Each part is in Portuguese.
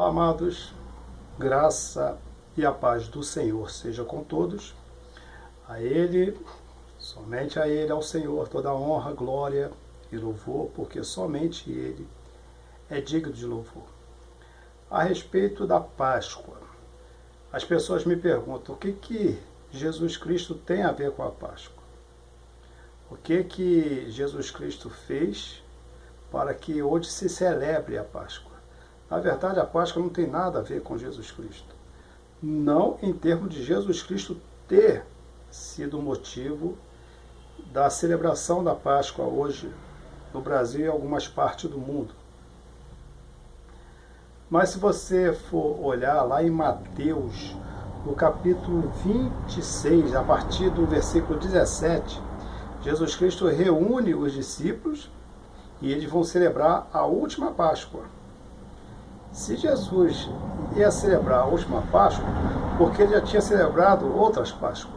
Amados, graça e a paz do Senhor seja com todos. A Ele, somente a Ele, ao Senhor, toda honra, glória e louvor, porque somente Ele é digno de louvor. A respeito da Páscoa, as pessoas me perguntam o que Jesus Cristo tem a ver com a Páscoa? O que Jesus Cristo fez para que hoje se celebre a Páscoa? Na verdade, a Páscoa não tem nada a ver com Jesus Cristo. Não em termos de Jesus Cristo ter sido motivo da celebração da Páscoa hoje no Brasil e em algumas partes do mundo. Mas se você for olhar lá em Mateus, no capítulo 26, a partir do versículo 17, Jesus Cristo reúne os discípulos e eles vão celebrar a última Páscoa. Se Jesus ia celebrar a última Páscoa, porque ele já tinha celebrado outras Páscoas.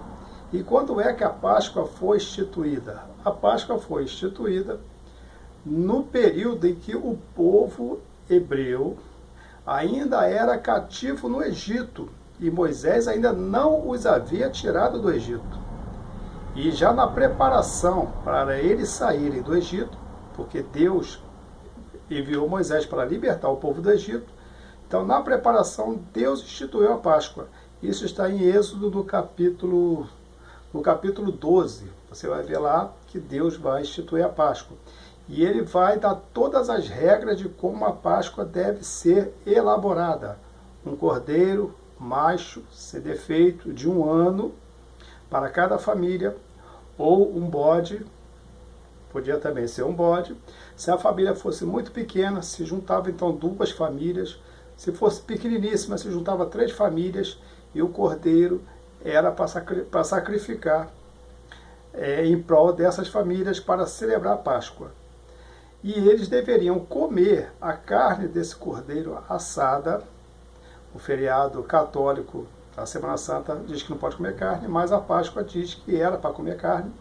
E quando é que a Páscoa foi instituída? A Páscoa foi instituída no período em que o povo hebreu ainda era cativo no Egito e Moisés ainda não os havia tirado do Egito. E já na preparação para eles saírem do Egito, porque Deus enviou Moisés para libertar o povo do Egito. Então, na preparação, Deus instituiu a Páscoa. Isso está em Êxodo, no capítulo 12. Você vai ver lá que Deus vai instituir a Páscoa. E ele vai dar todas as regras de como a Páscoa deve ser elaborada. Um cordeiro macho, sem defeito, de 1 ano, para cada família, ou um bode. Podia também ser um bode. Se a família fosse muito pequena, se juntava então 2 famílias. Se fosse pequeniníssima, se juntava 3 famílias e o cordeiro era para sacrificar em prol dessas famílias para celebrar a Páscoa. E eles deveriam comer a carne desse cordeiro assada. O feriado católico da Semana Santa diz que não pode comer carne, mas a Páscoa diz que era para comer carne.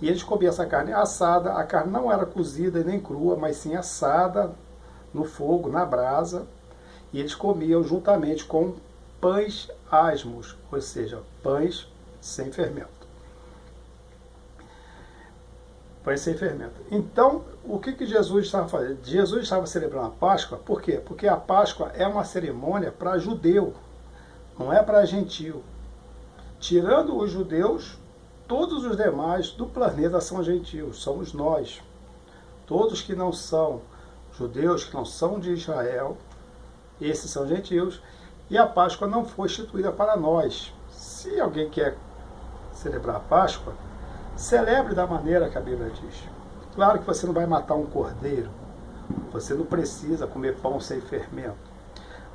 E eles comiam essa carne assada. A carne não era cozida e nem crua, mas sim assada no fogo, na brasa. E eles comiam juntamente com pães asmos, ou seja, pães sem fermento. Pães sem fermento. Então, o que Jesus estava fazendo? Jesus estava celebrando a Páscoa, por quê? Porque a Páscoa é uma cerimônia para judeu, não é para gentio. Tirando os judeus, todos os demais do planeta são gentios, somos nós. Todos que não são judeus, que não são de Israel, esses são gentios, e a Páscoa não foi instituída para nós. Se alguém quer celebrar a Páscoa, celebre da maneira que a Bíblia diz. Claro que você não vai matar um cordeiro, você não precisa comer pão sem fermento,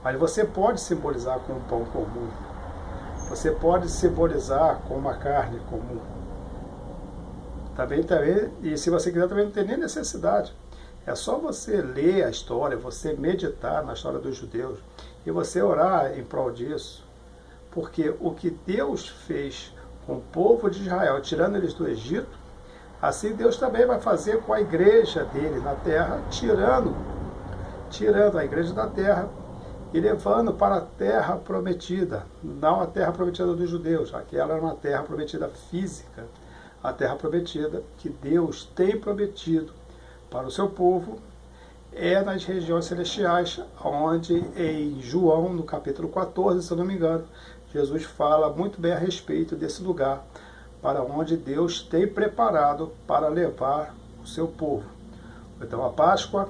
mas você pode simbolizar com um pão comum, você pode simbolizar com uma carne comum. Também, e se você quiser, também não tem nem necessidade. É só você ler a história, você meditar na história dos judeus e você orar em prol disso. Porque o que Deus fez com o povo de Israel, tirando eles do Egito, assim Deus também vai fazer com a igreja dele na terra, tirando a igreja da terra e levando para a terra prometida. Não a terra prometida dos judeus, aquela era uma terra prometida física, a terra prometida que Deus tem prometido para o seu povo é nas regiões celestiais, onde em João, no capítulo 14, se eu não me engano, Jesus fala muito bem a respeito desse lugar, para onde Deus tem preparado para levar o seu povo. Então a Páscoa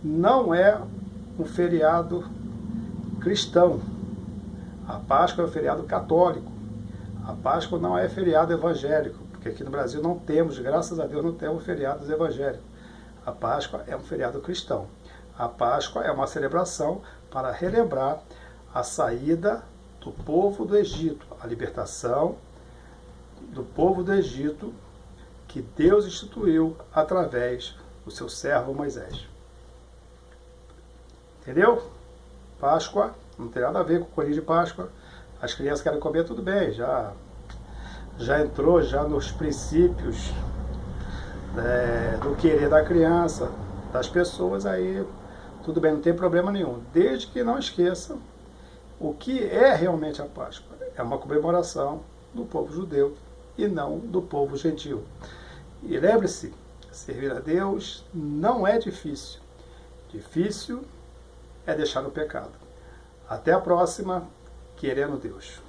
não é um feriado cristão, a Páscoa é um feriado católico, a Páscoa não é feriado evangélico, porque aqui no Brasil não temos, graças a Deus, não temos feriados evangélicos. A Páscoa é um feriado cristão. A Páscoa é uma celebração para relembrar a saída do povo do Egito, a libertação do povo do Egito que Deus instituiu através do seu servo Moisés. Entendeu? Páscoa não tem nada a ver com o coelhinho de Páscoa. As crianças querem comer, tudo bem, já entrou já nos princípios do querer da criança, das pessoas, aí Tudo bem, não tem problema nenhum, desde que não esqueçam o que é realmente a Páscoa. É uma comemoração do povo judeu e não do povo gentil. E lembre-se, servir a Deus não é difícil. Difícil é deixar o pecado. Até a próxima, querendo Deus.